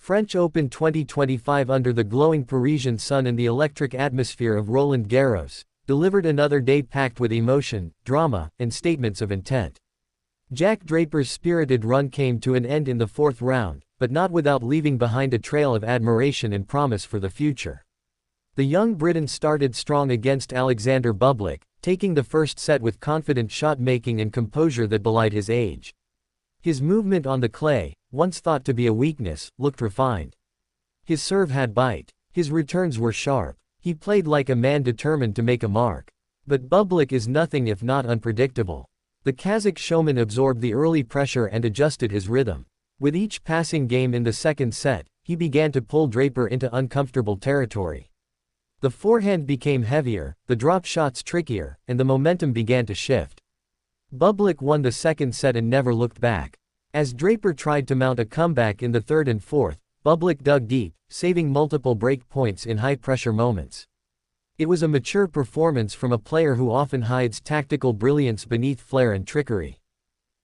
French Open 2025. Under the glowing Parisian sun and the electric atmosphere of Roland Garros, delivered another day packed with emotion, drama, and statements of intent. Jack Draper's spirited run came to an end in the fourth round, but not without leaving behind a trail of admiration and promise for the future. The young Briton started strong against Alexander Bublik, taking the first set with confident shot-making and composure that belied his age. His movement on the clay, once thought to be a weakness, looked refined. His serve had bite. His returns were sharp. He played like a man determined to make a mark. But Bublik is nothing if not unpredictable. The Kazakh showman absorbed the early pressure and adjusted his rhythm. With each passing game in the second set, he began to pull Draper into uncomfortable territory. The forehand became heavier, the drop shots trickier, and the momentum began to shift. Bublik won the second set and never looked back. As Draper tried to mount a comeback in the third and fourth, Bublik dug deep, saving multiple break points in high-pressure moments. It was a mature performance from a player who often hides tactical brilliance beneath flair and trickery.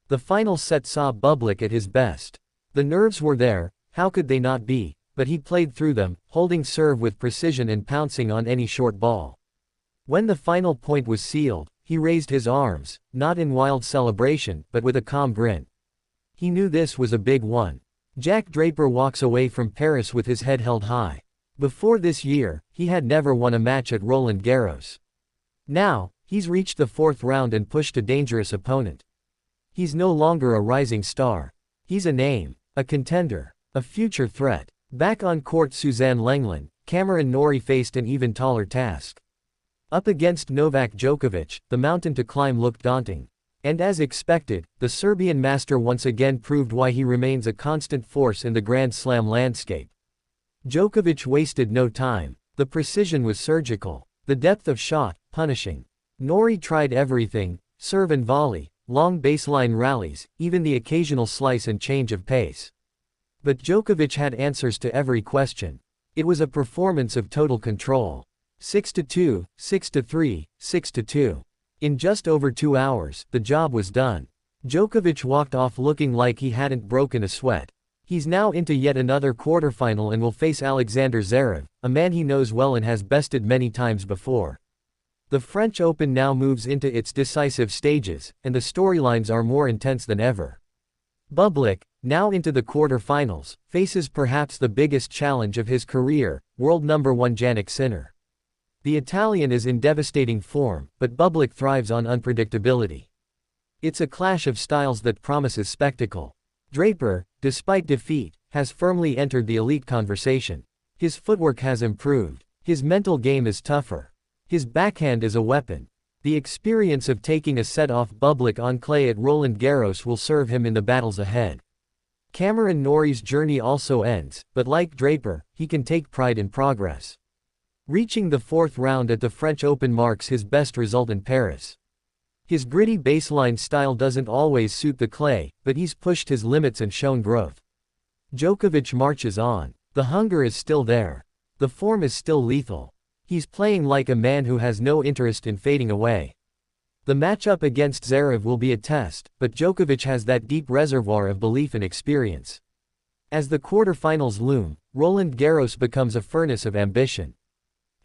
The final set saw Bublik at his best. The nerves were there, how could they not be, but he played through them, holding serve with precision and pouncing on any short ball. When the final point was sealed, he raised his arms, not in wild celebration, but with a calm grin. He knew this was a big one. Jack Draper walks away from Paris with his head held high. Before this year, he had never won a match at Roland Garros. Now, he's reached the fourth round and pushed a dangerous opponent. He's no longer a rising star. He's a name, a contender, a future threat. Back on court, Suzanne Lenglen, Cameron Norrie faced an even taller task. Up against Novak Djokovic, the mountain to climb looked daunting. And as expected, the Serbian master once again proved why he remains a constant force in the Grand Slam landscape. Djokovic wasted no time. The precision was surgical. The depth of shot, punishing. Norrie tried everything, serve and volley, long baseline rallies, even the occasional slice and change of pace. But Djokovic had answers to every question. It was a performance of total control. 6-2, 6-3, 6-2. In just over 2 hours, the job was done. Djokovic walked off looking like he hadn't broken a sweat. He's now into yet another quarterfinal and will face Alexander Zverev, a man he knows well and has bested many times before. The French Open now moves into its decisive stages, and the storylines are more intense than ever. Bublik, now into the quarterfinals, faces perhaps the biggest challenge of his career, world number 1 Jannik Sinner. The Italian is in devastating form, but Bublik thrives on unpredictability. It's a clash of styles that promises spectacle. Draper, despite defeat, has firmly entered the elite conversation. His footwork has improved. His mental game is tougher. His backhand is a weapon. The experience of taking a set off Bublik on clay at Roland Garros will serve him in the battles ahead. Cameron Norrie's journey also ends, but like Draper, he can take pride in progress. Reaching the fourth round at the French Open marks his best result in Paris. His gritty baseline style doesn't always suit the clay, but he's pushed his limits and shown growth. Djokovic marches on. The hunger is still there. The form is still lethal. He's playing like a man who has no interest in fading away. The matchup against Zverev will be a test, but Djokovic has that deep reservoir of belief and experience. As the quarterfinals loom, Roland Garros becomes a furnace of ambition.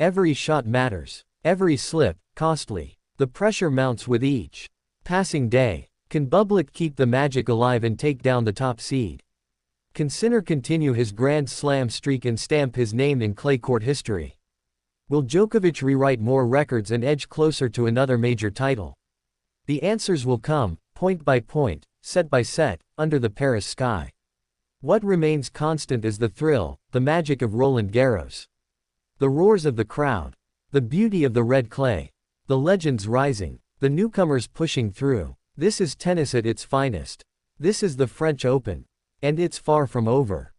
Every shot matters. Every slip, costly. The pressure mounts with each passing day. Can Bublik keep the magic alive and take down the top seed? Can Sinner continue his Grand Slam streak and stamp his name in clay court history? Will Djokovic rewrite more records and edge closer to another major title? The answers will come, point by point, set by set, under the Paris sky. What remains constant is the thrill, the magic of Roland Garros. The roars of the crowd. The beauty of the red clay. The legends rising. The newcomers pushing through. This is tennis at its finest. This is the French Open. And it's far from over.